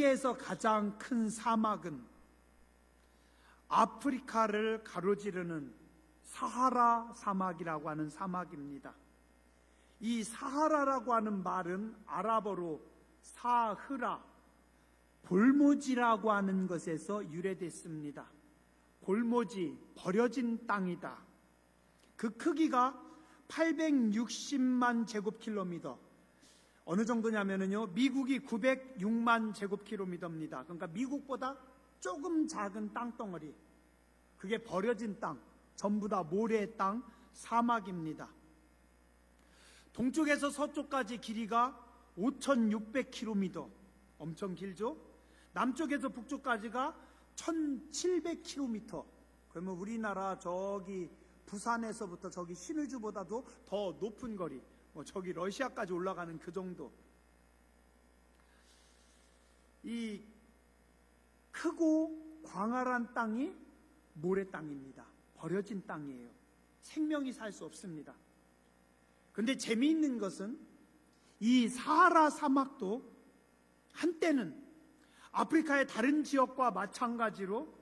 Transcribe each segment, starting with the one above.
세계에서 가장 큰 사막은 아프리카를 가로지르는 사하라 사막이라고 하는 사막입니다. 이 사하라라고 하는 말은 아랍어로 사흐라, 골모지라고 하는 것에서 유래됐습니다. 골모지, 버려진 땅이다. 그 크기가 860만 제곱킬로미터. 어느 정도냐면요, 미국이 906만 제곱킬로미터입니다. 그러니까 미국보다 조금 작은 땅덩어리. 그게 버려진 땅, 전부 다 모래의 땅, 사막입니다. 동쪽에서 서쪽까지 길이가 5,600km, 엄청 길죠? 남쪽에서 북쪽까지가 1,700km. 그러면 우리나라 저기 부산에서부터 저기 신의주보다도 더 높은 거리, 저기 러시아까지 올라가는 그 정도. 이 크고 광활한 땅이 모래 땅입니다. 버려진 땅이에요. 생명이 살 수 없습니다. 근데 재미있는 것은 이 사하라 사막도 한때는 아프리카의 다른 지역과 마찬가지로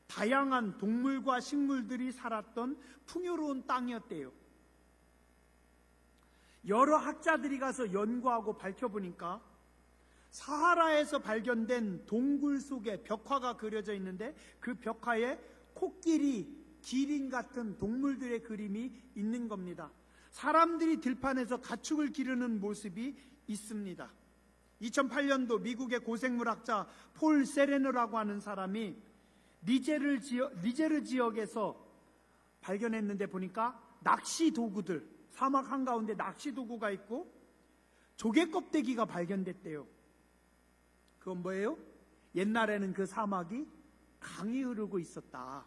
다양한 동물과 식물들이 살았던 풍요로운 땅이었대요. 여러 학자들이 가서 연구하고 밝혀보니까 사하라에서 발견된 동굴 속에 벽화가 그려져 있는데 그 벽화에 코끼리, 기린 같은 동물들의 그림이 있는 겁니다. 사람들이 들판에서 가축을 기르는 모습이 있습니다. 2008년도 미국의 고생물학자 폴 세레너라고 하는 사람이 니제르 지역에서 발견했는데 보니까 낚시 도구들, 사막 한가운데 낚시 도구가 있고 조개 껍데기가 발견됐대요. 그건 뭐예요? 옛날에는 그 사막이 강이 흐르고 있었다.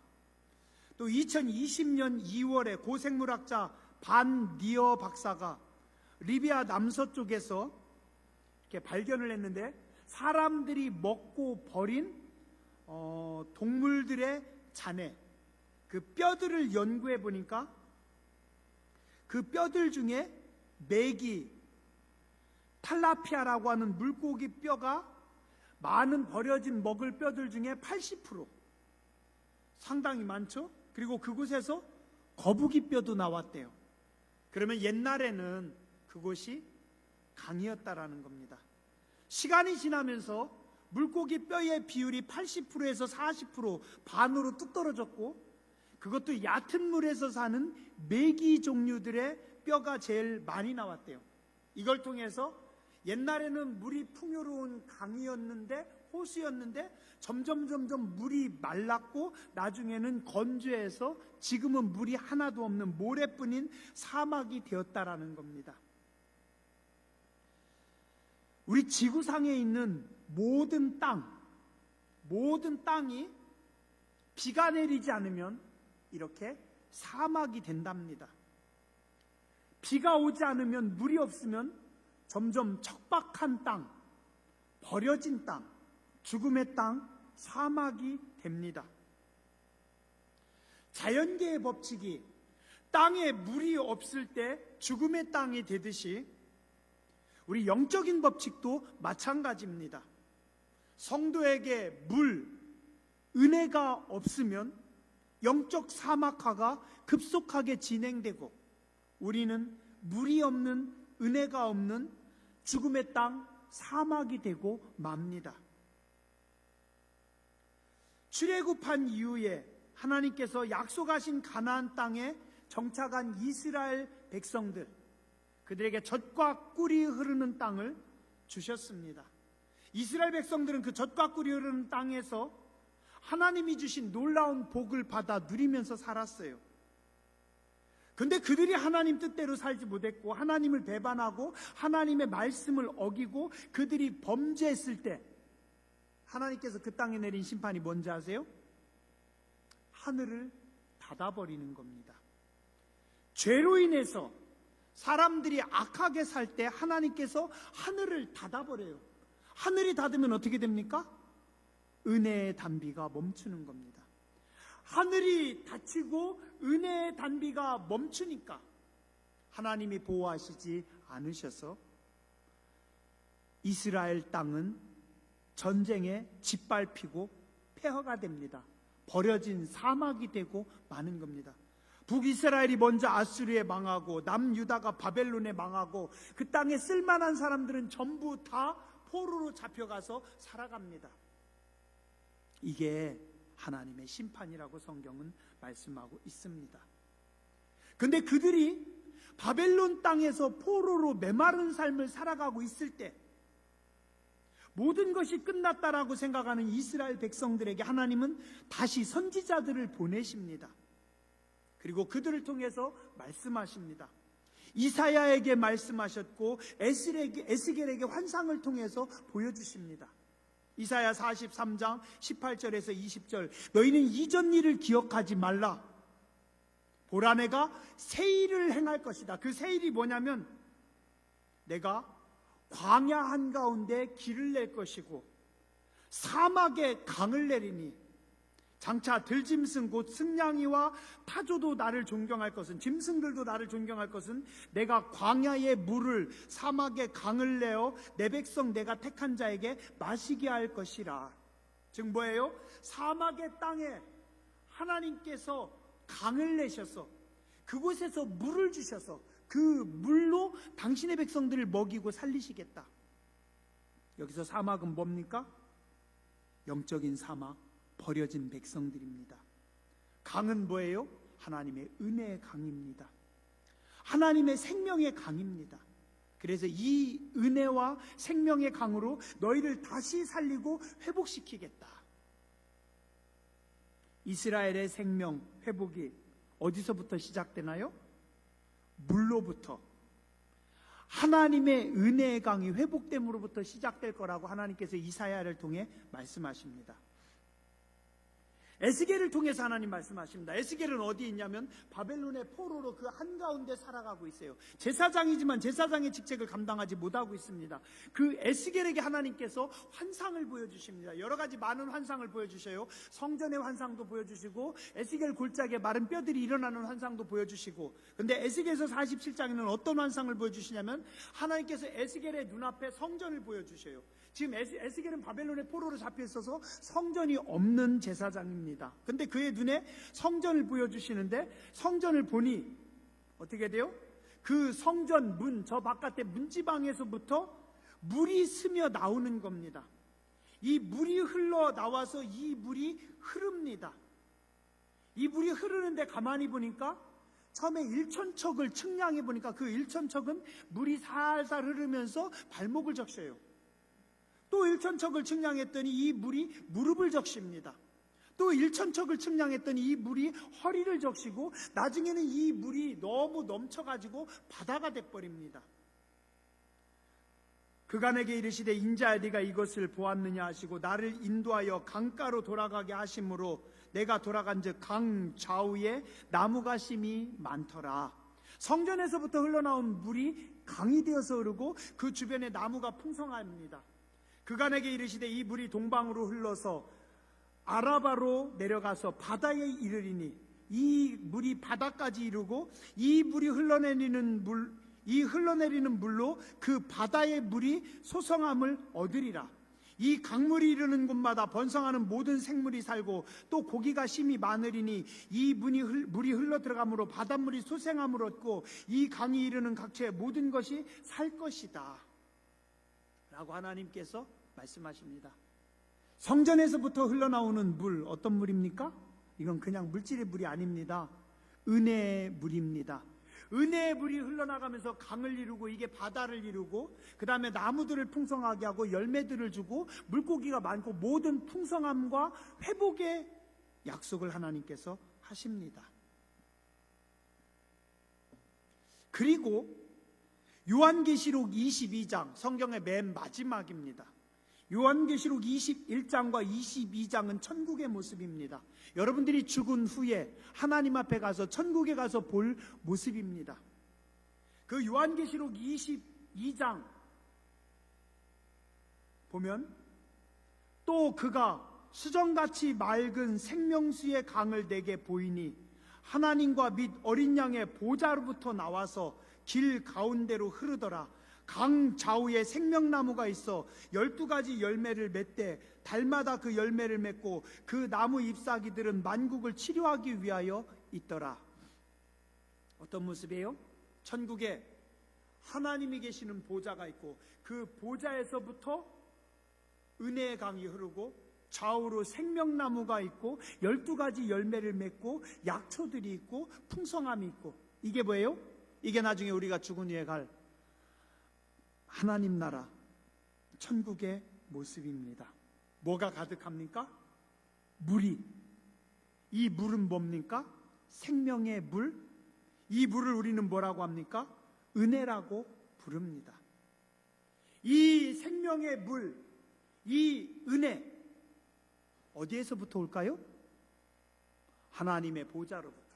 또 2020년 2월에 고생물학자 반 니어 박사가 리비아 남서쪽에서 이렇게 발견을 했는데 사람들이 먹고 버린 동물들의 잔해, 그 뼈들을 연구해 보니까 그 뼈들 중에 메기, 탈라피아라고 하는 물고기 뼈가 많은 버려진 먹을 뼈들 중에 80%, 상당히 많죠? 그리고 그곳에서 거북이 뼈도 나왔대요. 그러면 옛날에는 그곳이 강이었다라는 겁니다. 시간이 지나면서 물고기 뼈의 비율이 80%에서 40% 반으로 뚝 떨어졌고, 그것도 얕은 물에서 사는 메기 종류들의 뼈가 제일 많이 나왔대요. 이걸 통해서 옛날에는 물이 풍요로운 강이었는데, 호수였는데 점점 물이 말랐고 나중에는 건조해서 지금은 물이 하나도 없는 모래뿐인 사막이 되었다라는 겁니다. 우리 지구상에 있는 모든 땅이 비가 내리지 않으면 이렇게 사막이 된답니다. 비가 오지 않으면, 물이 없으면 점점 척박한 땅, 버려진 땅, 죽음의 땅, 사막이 됩니다. 자연계의 법칙이 땅에 물이 없을 때 죽음의 땅이 되듯이 우리 영적인 법칙도 마찬가지입니다. 성도에게 물, 은혜가 없으면 영적 사막화가 급속하게 진행되고 우리는 물이 없는, 은혜가 없는 죽음의 땅, 사막이 되고 맙니다. 출애굽한 이후에 하나님께서 약속하신 가나안 땅에 정착한 이스라엘 백성들, 그들에게 젖과 꿀이 흐르는 땅을 주셨습니다. 이스라엘 백성들은 그 젖과 꿀이 흐르는 땅에서 하나님이 주신 놀라운 복을 받아 누리면서 살았어요. 근데 그들이 하나님 뜻대로 살지 못했고 하나님을 배반하고 하나님의 말씀을 어기고 그들이 범죄했을 때 하나님께서 그 땅에 내린 심판이 뭔지 아세요? 하늘을 닫아버리는 겁니다. 죄로 인해서 사람들이 악하게 살 때 하나님께서 하늘을 닫아버려요. 하늘이 닫으면 어떻게 됩니까? 은혜의 단비가 멈추는 겁니다. 하늘이 닫히고 은혜의 단비가 멈추니까 하나님이 보호하시지 않으셔서 이스라엘 땅은 전쟁에 짓밟히고 폐허가 됩니다. 버려진 사막이 되고 마는 겁니다. 북이스라엘이 먼저 아수르에 망하고 남유다가 바벨론에 망하고 그 땅에 쓸만한 사람들은 전부 다 포로로 잡혀가서 살아갑니다. 이게 하나님의 심판이라고 성경은 말씀하고 있습니다. 근데 그들이 바벨론 땅에서 포로로 메마른 삶을 살아가고 있을 때 모든 것이 끝났다라고 생각하는 이스라엘 백성들에게 하나님은 다시 선지자들을 보내십니다. 그리고 그들을 통해서 말씀하십니다. 이사야에게 말씀하셨고 에스겔에게 환상을 통해서 보여주십니다. 이사야 43장 18절에서 20절, 너희는 이전 일을 기억하지 말라. 보라, 내가 새 일을 행할 것이다. 그 새 일이 뭐냐면 내가 광야 한가운데 길을 낼 것이고 사막에 강을 내리니 장차 들짐승 곧 승냥이와 타조도 나를 존경할 것은, 짐승들도 나를 존경할 것은 내가 광야의 물을 사막에 강을 내어 내 백성 내가 택한 자에게 마시게 할 것이라. 즉 뭐예요? 사막의 땅에 하나님께서 강을 내셔서 그곳에서 물을 주셔서 그 물로 당신의 백성들을 먹이고 살리시겠다. 여기서 사막은 뭡니까? 영적인 사막, 버려진 백성들입니다. 강은 뭐예요? 하나님의 은혜의 강입니다. 하나님의 생명의 강입니다. 그래서 이 은혜와 생명의 강으로 너희를 다시 살리고 회복시키겠다. 이스라엘의 생명 회복이 어디서부터 시작되나요? 물로부터, 하나님의 은혜의 강이 회복됨으로부터 시작될 거라고 하나님께서 이사야를 통해 말씀하십니다. 에스겔을 통해서 하나님 말씀하십니다. 에스겔은 어디에 있냐면 바벨론의 포로로 그 한가운데 살아가고 있어요. 제사장이지만 제사장의 직책을 감당하지 못하고 있습니다. 그 에스겔에게 하나님께서 환상을 보여주십니다. 여러 가지 많은 환상을 보여주셔요. 성전의 환상도 보여주시고 에스겔 골짜기에 마른 뼈들이 일어나는 환상도 보여주시고, 근데 에스겔서 47장에는 어떤 환상을 보여주시냐면 하나님께서 에스겔의 눈앞에 성전을 보여주셔요. 지금 에스겔은 바벨론의 포로로 잡혀 있어서 성전이 없는 제사장입니다. 근데 그의 눈에 성전을 보여주시는데 성전을 보니 어떻게 돼요? 그 성전 문, 저 바깥에 문지방에서부터 물이 스며 나오는 겁니다. 이 물이 흘러나와서 이 물이 흐릅니다. 이 물이 흐르는데 가만히 보니까 처음에 1천척을 측량해 보니까 그 1천척은 물이 살살 흐르면서 발목을 적셔요. 또 1천척을 측량했더니 이 물이 무릎을 적십니다. 또 1천척을 측량했더니 이 물이 허리를 적시고 나중에는 이 물이 너무 넘쳐가지고 바다가 돼버립니다. 그간에게 이르시되 인자야 네가 이것을 보았느냐 하시고 나를 인도하여 강가로 돌아가게 하심으로 내가 돌아간즉 강 좌우에 나무가 심이 많더라. 성전에서부터 흘러나온 물이 강이 되어서 흐르고 그 주변에 나무가 풍성합니다. 그간에게 이르시되 이 물이 동방으로 흘러서 아라바로 내려가서 바다에 이르리니 이 물이 바다까지 이르고 이 물이 흘러내리는 물로 그 바다의 물이 소성함을 얻으리라. 이 강물이 이르는 곳마다 번성하는 모든 생물이 살고 또 고기가 심히 많으리니 이 물이 흘러 들어가므로 바닷물이 소생함을 얻고 이 강이 이르는 각처의 모든 것이 살 것이다 라고 하나님께서 말씀하십니다. 성전에서부터 흘러나오는 물, 어떤 물입니까? 이건 그냥 물질의 물이 아닙니다. 은혜의 물입니다. 은혜의 물이 흘러나가면서 강을 이루고 이게 바다를 이루고 그 다음에 나무들을 풍성하게 하고 열매들을 주고 물고기가 많고 모든 풍성함과 회복의 약속을 하나님께서 하십니다. 그리고 요한계시록 22장, 성경의 맨 마지막입니다. 요한계시록 21장과 22장은 천국의 모습입니다. 여러분들이 죽은 후에 하나님 앞에 가서 천국에 가서 볼 모습입니다. 그 요한계시록 22장 보면 또 그가 수정같이 맑은 생명수의 강을 내게 보이니 하나님과 및 어린 양의 보좌로부터 나와서 길 가운데로 흐르더라. 강 좌우에 생명나무가 있어 12가지 열매를 맺되 달마다 그 열매를 맺고 그 나무 잎사귀들은 만국을 치료하기 위하여 있더라. 어떤 모습이에요? 천국에 하나님이 계시는 보좌가 있고 그 보좌에서부터 은혜의 강이 흐르고 좌우로 생명나무가 있고 12가지 열매를 맺고 약초들이 있고 풍성함이 있고, 이게 뭐예요? 이게 나중에 우리가 죽은 후에 갈 하나님 나라 천국의 모습입니다. 뭐가 가득합니까? 물이. 이 물은 뭡니까? 생명의 물. 이 물을 우리는 뭐라고 합니까? 은혜라고 부릅니다. 이 생명의 물, 이 은혜 어디에서부터 올까요? 하나님의 보좌로부터,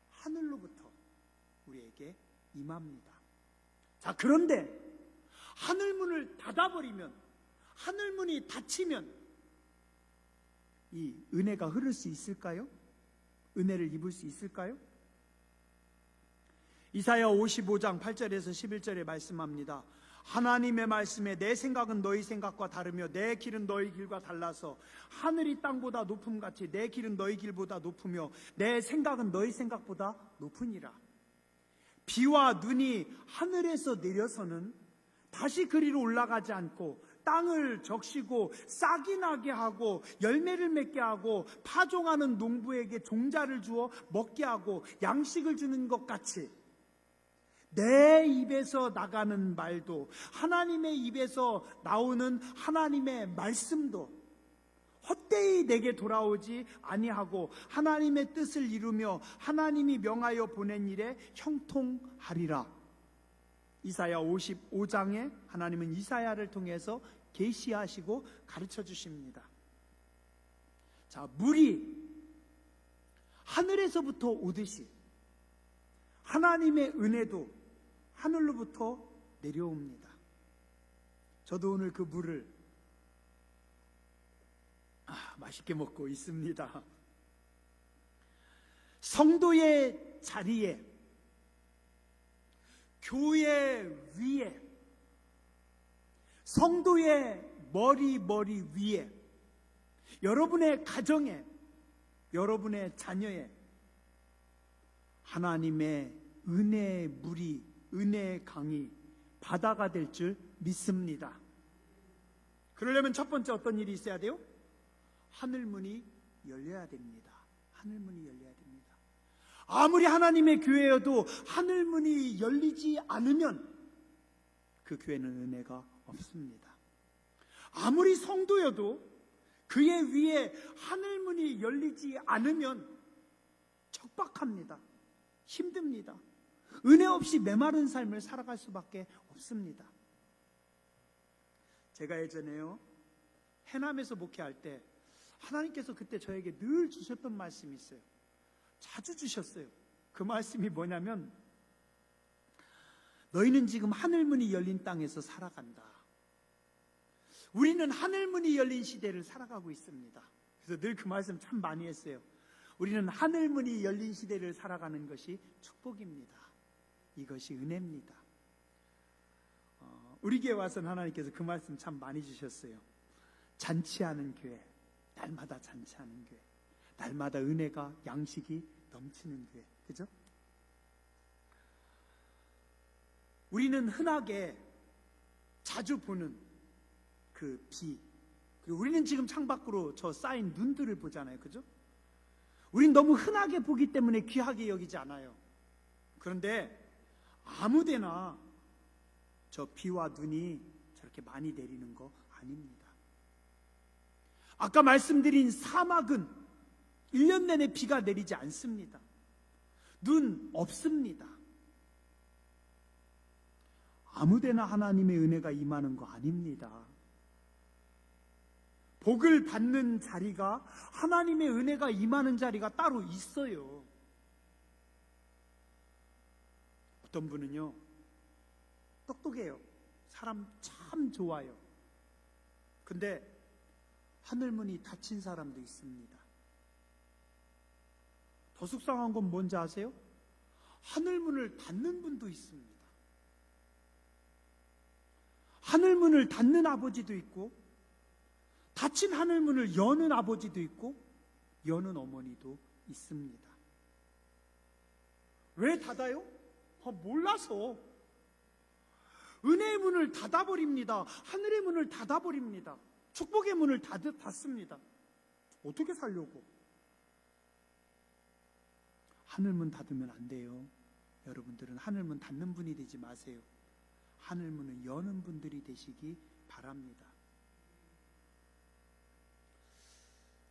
하늘로부터 우리에게 임합니다. 자, 그런데 하늘문을 닫아버리면, 하늘문이 닫히면 이 은혜가 흐를 수 있을까요? 은혜를 입을 수 있을까요? 이사야 55장 8절에서 11절에 말씀합니다. 하나님의 말씀에 내 생각은 너희 생각과 다르며 내 길은 너희 길과 달라서 하늘이 땅보다 높음같이 내 길은 너희 길보다 높으며 내 생각은 너희 생각보다 높으니라. 비와 눈이 하늘에서 내려서는 다시 그리로 올라가지 않고 땅을 적시고 싹이 나게 하고 열매를 맺게 하고 파종하는 농부에게 종자를 주어 먹게 하고 양식을 주는 것 같이 내 입에서 나가는 말도, 하나님의 입에서 나오는 하나님의 말씀도 헛되이 내게 돌아오지 아니하고 하나님의 뜻을 이루며 하나님이 명하여 보낸 일에 형통하리라. 이사야 55장에 하나님은 이사야를 통해서 계시하시고 가르쳐 주십니다. 자, 물이 하늘에서부터 오듯이 하나님의 은혜도 하늘로부터 내려옵니다. 저도 오늘 그 물을 맛있게 먹고 있습니다. 성도의 자리에, 교회 위에, 성도의 머리 위에, 여러분의 가정에, 여러분의 자녀에 하나님의 은혜의 물이, 은혜의 강이 바다가 될 줄 믿습니다. 그러려면 첫 번째 어떤 일이 있어야 돼요? 하늘문이 열려야 됩니다. 하늘문이 열려야 됩니다. 아무리 하나님의 교회여도 하늘문이 열리지 않으면 그 교회는 은혜가 없습니다. 아무리 성도여도 그의 위에 하늘문이 열리지 않으면 척박합니다. 힘듭니다. 은혜 없이 메마른 삶을 살아갈 수밖에 없습니다. 제가 예전에요, 해남에서 목회할 때 하나님께서 그때 저에게 늘 주셨던 말씀이 있어요. 자주 주셨어요. 그 말씀이 뭐냐면, 너희는 지금 하늘문이 열린 땅에서 살아간다. 우리는 하늘문이 열린 시대를 살아가고 있습니다. 그래서 늘 그 말씀 참 많이 했어요. 우리는 하늘문이 열린 시대를 살아가는 것이 축복입니다. 이것이 은혜입니다. 우리 교회 와서는 하나님께서 그 말씀 참 많이 주셨어요. 잔치하는 교회, 날마다 잔치하는 교회, 날마다 은혜가, 양식이 넘치는 교회, 그죠? 우리는 흔하게 자주 보는 그 비, 그리고 우리는 지금 창밖으로 저 쌓인 눈들을 보잖아요, 그죠? 우린 너무 흔하게 보기 때문에 귀하게 여기지 않아요. 그런데 아무데나 저 비와 눈이 저렇게 많이 내리는 거 아닙니다. 아까 말씀드린 사막은 1년 내내 비가 내리지 않습니다. 눈 없습니다. 아무데나 하나님의 은혜가 임하는 거 아닙니다. 복을 받는 자리가, 하나님의 은혜가 임하는 자리가 따로 있어요. 어떤 분은요, 똑똑해요. 사람 참 좋아요. 근데 하늘문이 닫힌 사람도 있습니다. 더 속상한 건 뭔지 아세요? 하늘문을 닫는 분도 있습니다. 하늘문을 닫는 아버지도 있고, 닫힌 하늘문을 여는 아버지도 있고, 여는 어머니도 있습니다. 왜 닫아요? 몰라서. 은혜의 문을 닫아버립니다. 하늘의 문을 닫아버립니다. 축복의 문을 닫습니다. 어떻게 살려고? 하늘문 닫으면 안 돼요. 여러분들은 하늘문 닫는 분이 되지 마세요. 하늘문을 여는 분들이 되시기 바랍니다.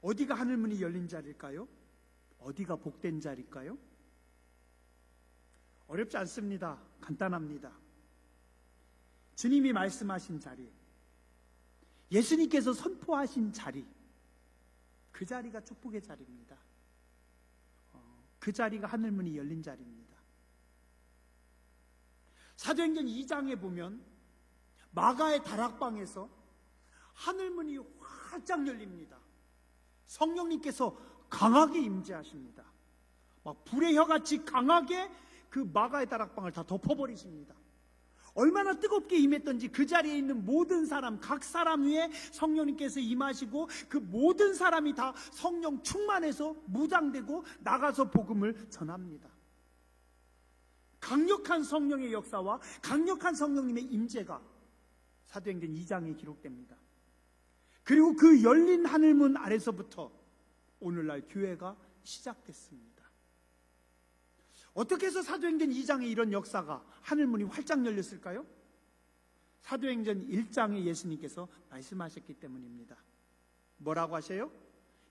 어디가 하늘문이 열린 자리일까요? 어디가 복된 자리일까요? 어렵지 않습니다. 간단합니다. 주님이 말씀하신 자리, 예수님께서 선포하신 자리, 그 자리가 축복의 자리입니다. 그 자리가 하늘문이 열린 자리입니다. 사도행전 2장에 보면 마가의 다락방에서 하늘문이 활짝 열립니다. 성령님께서 강하게 임재하십니다. 막 불의 혀같이 강하게 그 마가의 다락방을 다 덮어버리십니다. 얼마나 뜨겁게 임했던지 그 자리에 있는 모든 사람, 각 사람 위에 성령님께서 임하시고 그 모든 사람이 다 성령 충만해서 무장되고 나가서 복음을 전합니다. 강력한 성령의 역사와 강력한 성령님의 임재가 사도행전 2장에 기록됩니다. 그리고 그 열린 하늘문 아래서부터 오늘날 교회가 시작됐습니다. 어떻게 해서 사도행전 2장에 이런 역사가, 하늘문이 활짝 열렸을까요? 사도행전 1장에 예수님께서 말씀하셨기 때문입니다. 뭐라고 하세요?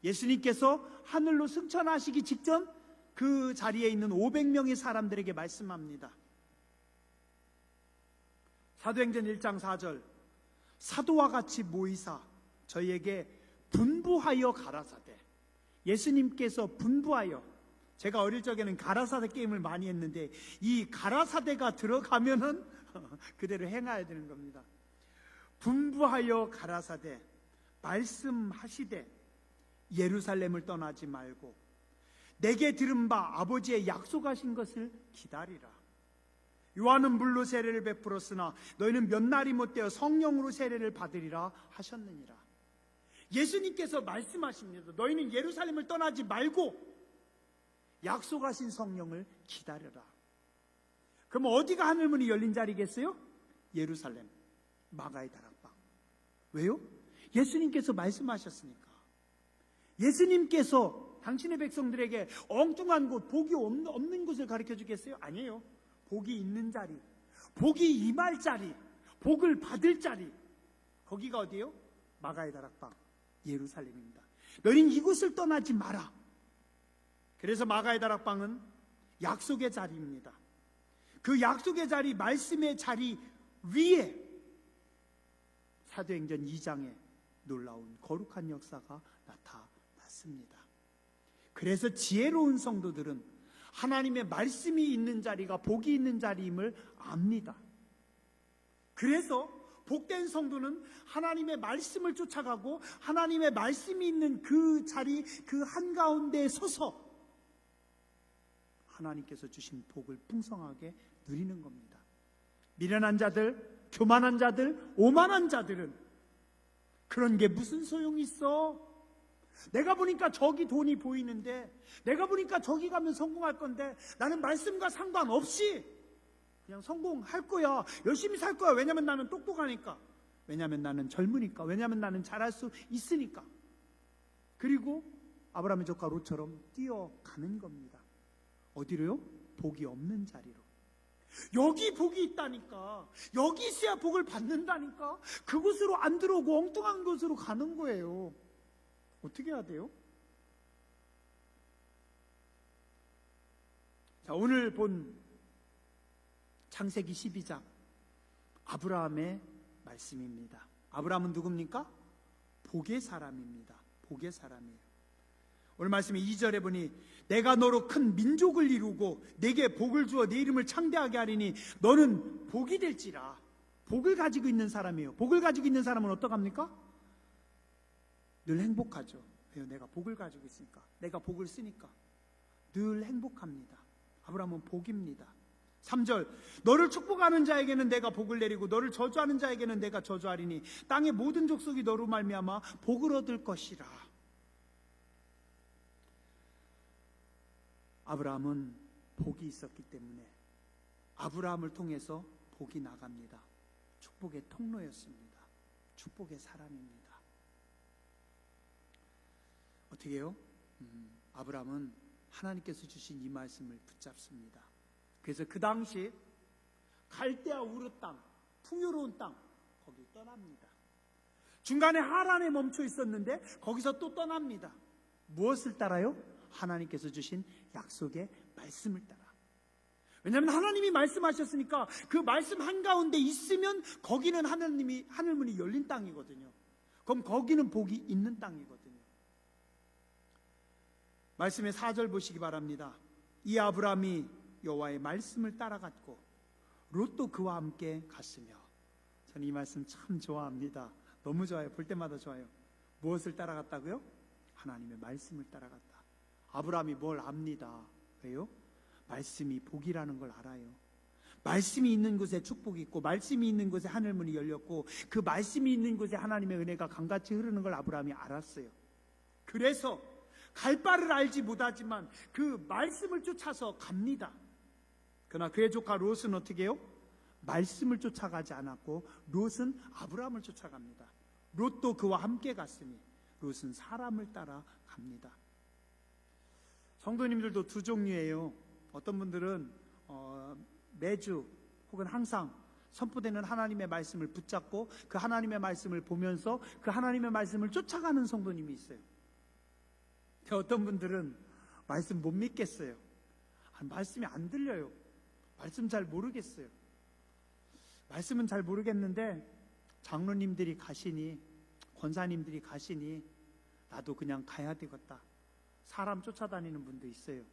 예수님께서 하늘로 승천하시기 직전 그 자리에 있는 500명의 사람들에게 말씀합니다. 사도행전 1장 4절, 사도와 같이 모이사 저희에게 분부하여 가라사대. 예수님께서 분부하여, 제가 어릴 적에는 가라사대 게임을 많이 했는데 이 가라사대가 들어가면은 그대로 행해야 되는 겁니다. 분부하여 가라사대 말씀하시되 예루살렘을 떠나지 말고 내게 들은 바 아버지의 약속하신 것을 기다리라. 요한은 물로 세례를 베풀었으나 너희는 몇 날이 못되어 성령으로 세례를 받으리라 하셨느니라. 예수님께서 말씀하십니다. 너희는 예루살렘을 떠나지 말고 약속하신 성령을 기다려라. 그럼 어디가 하늘문이 열린 자리겠어요? 예루살렘, 마가의 다락방. 왜요? 예수님께서 말씀하셨으니까. 예수님께서 당신의 백성들에게 엉뚱한 곳, 복이 없는 곳을 가르쳐 주겠어요? 아니에요. 복이 있는 자리, 복이 임할 자리, 복을 받을 자리, 거기가 어디예요? 마가의 다락방, 예루살렘입니다. 너희는 이곳을 떠나지 마라. 그래서 마가의 다락방은 약속의 자리입니다. 그 약속의 자리, 말씀의 자리 위에 사도행전 2장에 놀라운 거룩한 역사가 나타났습니다. 그래서 지혜로운 성도들은 하나님의 말씀이 있는 자리가 복이 있는 자리임을 압니다. 그래서 복된 성도는 하나님의 말씀을 쫓아가고 하나님의 말씀이 있는 그 자리, 그 한가운데에 서서 하나님께서 주신 복을 풍성하게 누리는 겁니다. 미련한 자들, 교만한 자들, 오만한 자들은 그런 게 무슨 소용이 있어? 내가 보니까 저기 돈이 보이는데, 내가 보니까 저기 가면 성공할 건데 나는 말씀과 상관없이 그냥 성공할 거야, 열심히 살 거야. 왜냐면 나는 똑똑하니까, 왜냐면 나는 젊으니까, 왜냐면 나는 잘할 수 있으니까. 그리고 아브라함의 조카 롯처럼 뛰어가는 겁니다. 어디로요? 복이 없는 자리로. 여기 복이 있다니까, 여기 있어야 복을 받는다니까, 그곳으로 안 들어오고 엉뚱한 곳으로 가는 거예요. 어떻게 해야 돼요? 자, 오늘 본 창세기 12장 아브라함의 말씀입니다. 아브라함은 누굽니까? 복의 사람입니다. 복의 사람이에요. 오늘 말씀에 2절에 보니 내가 너로 큰 민족을 이루고 내게 복을 주어 내 이름을 창대하게 하리니 너는 복이 될지라. 복을 가지고 있는 사람이에요. 복을 가지고 있는 사람은 어떡합니까? 늘 행복하죠. 왜요? 내가 복을 가지고 있으니까, 내가 복을 쓰니까 늘 행복합니다. 아브라함은 복입니다. 3절, 너를 축복하는 자에게는 내가 복을 내리고 너를 저주하는 자에게는 내가 저주하리니 땅의 모든 족속이 너로 말미암아 복을 얻을 것이라. 아브라함은 복이 있었기 때문에 아브라함을 통해서 복이 나갑니다. 축복의 통로였습니다. 축복의 사람입니다. 어떻게 해요? 아브라함은 하나님께서 주신 이 말씀을 붙잡습니다. 그래서 그 당시 갈대아 우르 땅, 풍요로운 땅, 거기 떠납니다. 중간에 하란에 멈춰 있었는데 거기서 또 떠납니다. 무엇을 따라요? 하나님께서 주신 약속의 말씀을 따라. 왜냐하면 하나님이 말씀하셨으니까 그 말씀 한가운데 있으면 거기는 하늘문이 열린 땅이거든요. 그럼 거기는 복이 있는 땅이거든요. 말씀의 4절 보시기 바랍니다. 이 아브라함이 여호와의 말씀을 따라갔고 롯도 그와 함께 갔으며. 저는 이 말씀 참 좋아합니다. 너무 좋아요. 볼 때마다 좋아요. 무엇을 따라갔다고요? 하나님의 말씀을 따라갔다. 아브라함이 뭘 압니다. 왜요? 말씀이 복이라는 걸 알아요. 말씀이 있는 곳에 축복이 있고 말씀이 있는 곳에 하늘문이 열렸고 그 말씀이 있는 곳에 하나님의 은혜가 강같이 흐르는 걸 아브라함이 알았어요. 그래서 갈 바를 알지 못하지만 그 말씀을 쫓아서 갑니다. 그러나 그의 조카 롯은 어떻게 해요? 말씀을 쫓아가지 않았고 롯은 아브라함을 쫓아갑니다. 롯도 그와 함께 갔으니 롯은 사람을 따라 갑니다. 성도님들도 두 종류예요. 어떤 분들은 매주 혹은 항상 선포되는 하나님의 말씀을 붙잡고 그 하나님의 말씀을 보면서 그 하나님의 말씀을 쫓아가는 성도님이 있어요. 어떤 분들은 말씀 못 믿겠어요. 말씀이 안 들려요. 말씀 잘 모르겠어요. 말씀은 잘 모르겠는데 장로님들이 가시니 권사님들이 가시니 나도 그냥 가야 되겠다. 사람 쫓아다니는 분도 있어요.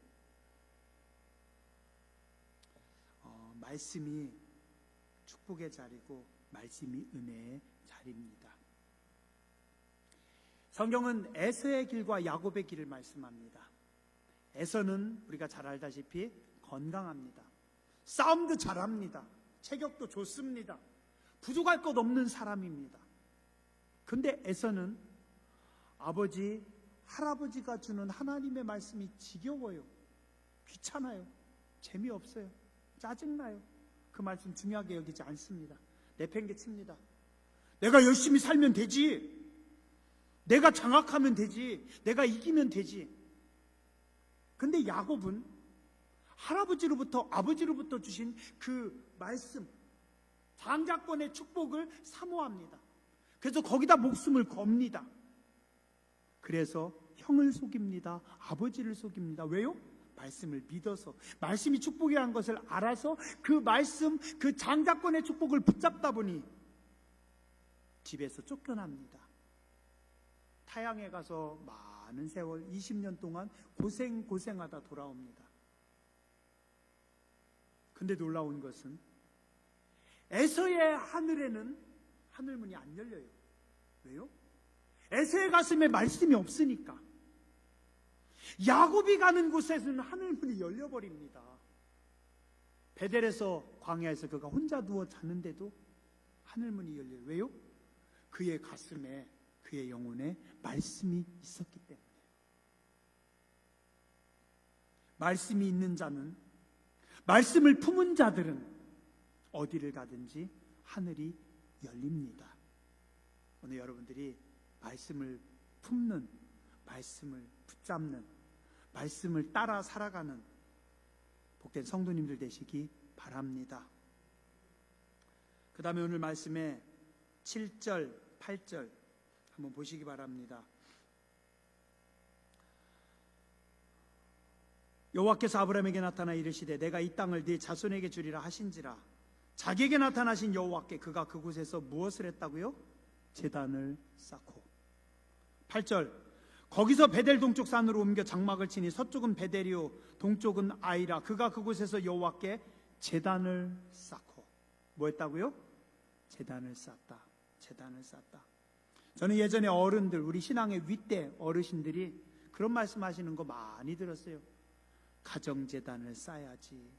말씀이 축복의 자리고 말씀이 은혜의 자리입니다. 성경은 에서의 길과 야곱의 길을 말씀합니다. 에서는 우리가 잘 알다시피 건강합니다. 싸움도 잘합니다. 체격도 좋습니다. 부족할 것 없는 사람입니다. 근데 에서는 아버지, 할아버지가 주는 하나님의 말씀이 지겨워요. 귀찮아요. 재미없어요. 짜증나요. 그 말씀 중요하게 여기지 않습니다. 내팽개칩니다. 내가 열심히 살면 되지. 내가 장악하면 되지. 내가 이기면 되지. 근데 야곱은 할아버지로부터 아버지로부터 주신 그 말씀, 장자권의 축복을 사모합니다. 그래서 거기다 목숨을 겁니다. 그래서 형을 속입니다. 아버지를 속입니다. 왜요? 말씀을 믿어서, 말씀이 축복이라는 것을 알아서 그 말씀, 그 장자권의 축복을 붙잡다 보니 집에서 쫓겨납니다. 타향에 가서 많은 세월 20년 동안 고생하다 돌아옵니다. 근데 놀라운 것은 에서의 하늘에는 하늘문이 안 열려요. 왜요? 에서의 가슴에 말씀이 없으니까. 야곱이 가는 곳에서는 하늘문이 열려버립니다. 베델에서 광야에서 그가 혼자 누워 자는데도 하늘문이 열려요. 왜요? 그의 가슴에, 그의 영혼에 말씀이 있었기 때문에. 말씀이 있는 자는, 말씀을 품은 자들은 어디를 가든지 하늘이 열립니다. 오늘 여러분들이 말씀을 품는, 말씀을 붙잡는, 말씀을 따라 살아가는 복된 성도님들 되시기 바랍니다. 그 다음에 오늘 말씀에 7절, 8절 한번 보시기 바랍니다. 여호와께서 아브라함에게 나타나 이르시되 내가 이 땅을 네 자손에게 주리라 하신지라. 자기에게 나타나신 여호와께 그가 그곳에서 무엇을 했다고요? 제단을 쌓고. 8절, 거기서 베델 동쪽 산으로 옮겨 장막을 치니 서쪽은 베델이요 동쪽은 아이라. 그가 그곳에서 여호와께 제단을 쌓고. 뭐 했다고요? 제단을 쌓다. 제단을 쌓다. 저는 예전에 어른들, 우리 신앙의 윗대 어르신들이 그런 말씀하시는 거 많이 들었어요. 가정제단을 쌓아야지.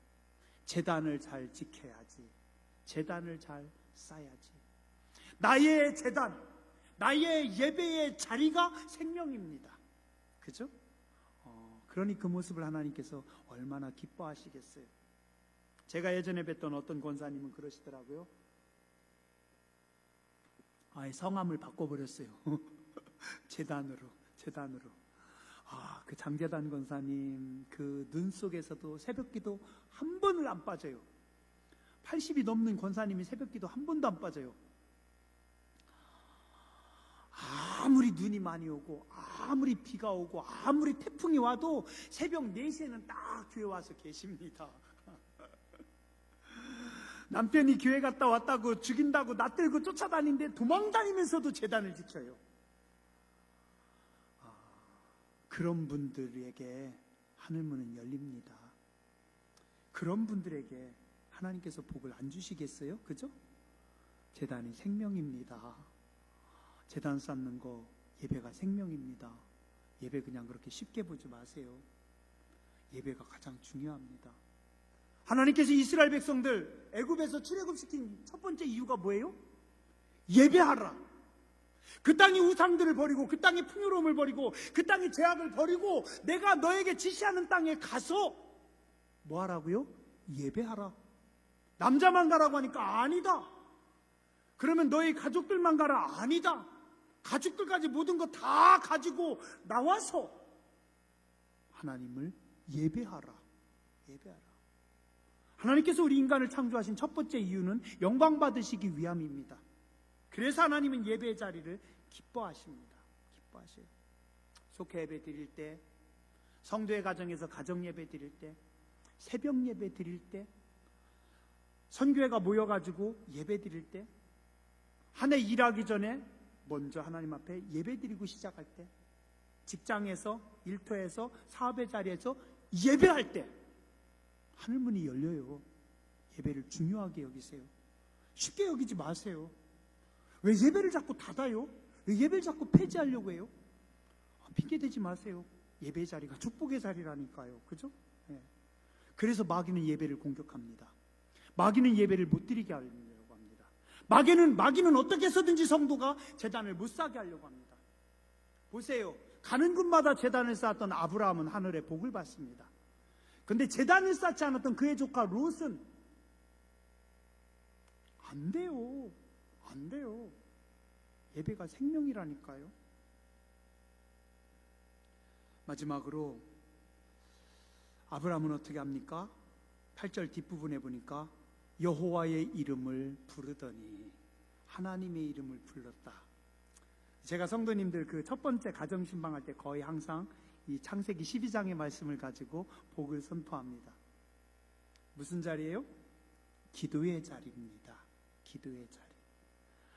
제단을 잘 지켜야지. 제단을 잘 쌓아야지. 나의 제단, 나의 예배의 자리가 생명입니다. 그죠? 그러니 그 모습을 하나님께서 얼마나 기뻐하시겠어요. 제가 예전에 뵀던 어떤 권사님은 그러시더라고요. 아예 성함을 바꿔버렸어요. 제단으로. 그 장제단 권사님 그 눈 속에서도 새벽기도 한 번을 안 빠져요. 80이 넘는 권사님이 새벽기도 한 번도 안 빠져요. 아무리 눈이 많이 오고 아무리 비가 오고 아무리 태풍이 와도 새벽 4시에는 딱 교회 와서 계십니다. 남편이 교회 갔다 왔다고 죽인다고 낯들고 쫓아다니는데 도망다니면서도 제단을 지켜요. 그런 분들에게 하늘문은 열립니다. 그런 분들에게 하나님께서 복을 안 주시겠어요? 그죠? 제단이 생명입니다. 제단 쌓는 거 예배가 생명입니다. 예배 그냥 그렇게 쉽게 보지 마세요. 예배가 가장 중요합니다. 하나님께서 이스라엘 백성들 애굽에서 출애굽시킨 첫 번째 이유가 뭐예요? 예배하라. 그 땅의 우상들을 버리고 그 땅의 풍요로움을 버리고 그 땅의 죄악을 버리고 내가 너에게 지시하는 땅에 가서 뭐 하라고요? 예배하라. 남자만 가라고 하니까 아니다. 그러면 너희 가족들만 가라. 아니다. 가족들까지 모든 거 다 가지고 나와서 하나님을 예배하라. 예배하라. 하나님께서 우리 인간을 창조하신 첫 번째 이유는 영광 받으시기 위함입니다. 그래서 하나님은 예배의 자리를 기뻐하십니다. 기뻐하셔요. 속회 예배 드릴 때, 성도의 가정에서 가정 예배 드릴 때, 새벽 예배 드릴 때, 선교회가 모여가지고 예배 드릴 때, 한 해 일하기 전에 먼저 하나님 앞에 예배 드리고 시작할 때, 직장에서, 일터에서, 사업의 자리에서 예배할 때 하늘문이 열려요. 예배를 중요하게 여기세요. 쉽게 여기지 마세요. 왜 예배를 자꾸 닫아요? 왜 예배를 자꾸 폐지하려고 해요? 핑계대지 마세요. 예배의 자리가 축복의 자리라니까요. 그죠? 네. 그래서 마귀는 예배를 공격합니다. 마귀는 예배를 못 드리게 하려고 합니다. 마귀는 어떻게 해서든지 성도가 제단을 못 쌓게 하려고 합니다. 보세요. 가는 곳마다 제단을 쌓았던 아브라함은 하늘의 복을 받습니다. 그런데 제단을 쌓지 않았던 그의 조카 롯은 안 돼요. 안 돼요. 예배가 생명이라니까요. 마지막으로 아브라함은 어떻게 합니까? 8절 뒷부분에 보니까 여호와의 이름을 부르더니 하나님의 이름을 불렀다. 제가 성도님들 그 첫 번째 가정신방할 때 거의 항상 이 창세기 12장의 말씀을 가지고 복을 선포합니다. 무슨 자리예요? 기도의 자리입니다. 기도의 자리.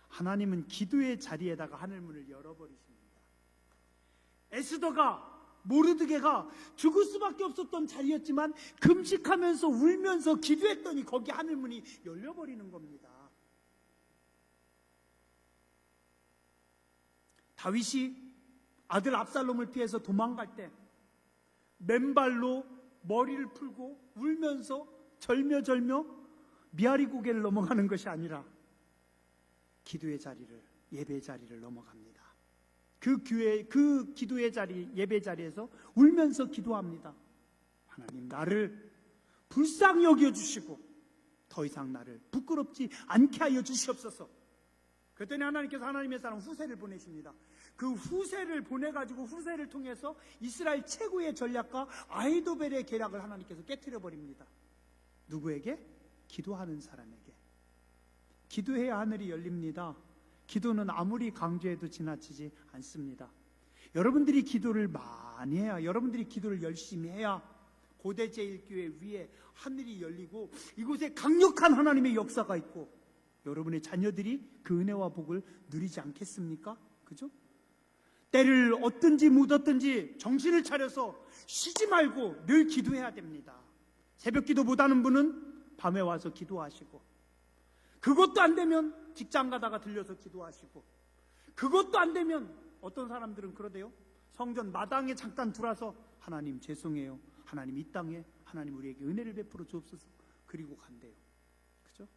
하나님은 기도의 자리에다가 하늘문을 열어버리십니다. 에스더가 모르드게가 죽을 수밖에 없었던 자리였지만 금식하면서 울면서 기도했더니 거기 하늘문이 열려버리는 겁니다. 다윗이 아들 압살롬을 피해서 도망갈 때 맨발로 머리를 풀고 울면서 절며 미아리 고개를 넘어가는 것이 아니라 기도의 자리를, 예배의 자리를 넘어갑니다. 그 기도의 자리, 예배 자리에서 울면서 기도합니다. 하나님, 나를 불쌍히 여겨주시고 더 이상 나를 부끄럽지 않게 하여 주시옵소서. 그랬더니 하나님께서 하나님의 사람 후세를 보내십니다. 그 후세를 보내가지고 후세를 통해서 이스라엘 최고의 전략가 아히도벨의 계략을 하나님께서 깨트려 버립니다. 누구에게? 기도하는 사람에게. 기도해야 하늘이 열립니다. 기도는 아무리 강조해도 지나치지 않습니다. 여러분들이 기도를 많이 해야, 여러분들이 기도를 열심히 해야 고대 제1교회 위에 하늘이 열리고 이곳에 강력한 하나님의 역사가 있고 여러분의 자녀들이 그 은혜와 복을 누리지 않겠습니까? 그죠? 때를 얻든지 묻었든지 정신을 차려서 쉬지 말고 늘 기도해야 됩니다. 새벽 기도 못하는 분은 밤에 와서 기도하시고, 그것도 안 되면 직장 가다가 들려서 기도하시고, 그것도 안 되면 어떤 사람들은 그러대요. 성전 마당에 잠깐 들어와서 하나님 죄송해요. 하나님 이 땅에 하나님 우리에게 은혜를 베풀어 주옵소서. 그리고 간대요. 그죠?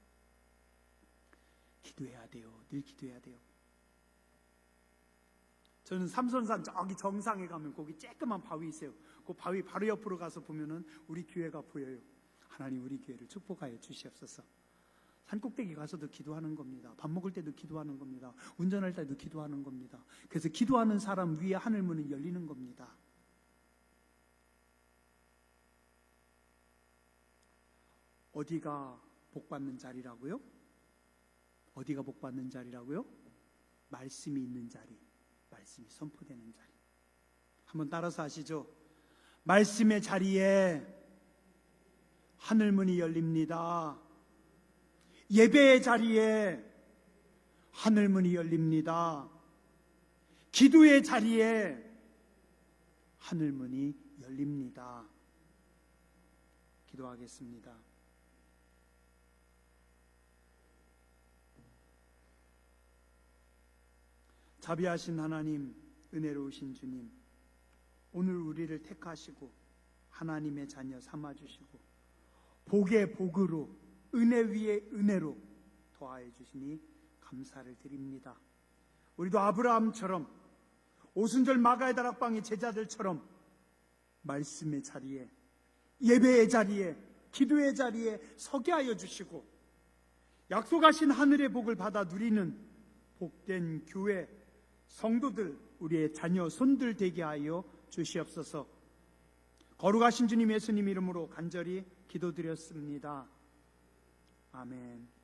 기도해야 돼요. 늘 기도해야 돼요. 저는 삼손산 저기 정상에 가면 거기 쬐끄만 바위 있어요. 그 바위 바로 옆으로 가서 보면은 우리 교회가 보여요. 하나님 우리 교회를 축복하여 주시옵소서. 산꼭대기 가서도 기도하는 겁니다. 밥 먹을 때도 기도하는 겁니다. 운전할 때도 기도하는 겁니다. 그래서 기도하는 사람 위에 하늘문은 열리는 겁니다. 어디가 복받는 자리라고요? 어디가 복받는 자리라고요? 말씀이 있는 자리, 말씀이 선포되는 자리. 한번 따라서 하시죠. 말씀의 자리에 하늘문이 열립니다. 예배의 자리에 하늘문이 열립니다. 기도의 자리에 하늘문이 열립니다. 기도하겠습니다. 자비하신 하나님, 은혜로우신 주님, 오늘 우리를 택하시고 하나님의 자녀 삼아주시고 복의 복으로 은혜 위에 은혜로 더하여 주시니 감사를 드립니다. 우리도 아브라함처럼 오순절 마가의 다락방의 제자들처럼 말씀의 자리에, 예배의 자리에, 기도의 자리에 서게 하여 주시고 약속하신 하늘의 복을 받아 누리는 복된 교회 성도들, 우리의 자녀 손들 되게 하여 주시옵소서. 거룩하신 주님 예수님 이름으로 간절히 기도드렸습니다. 아멘.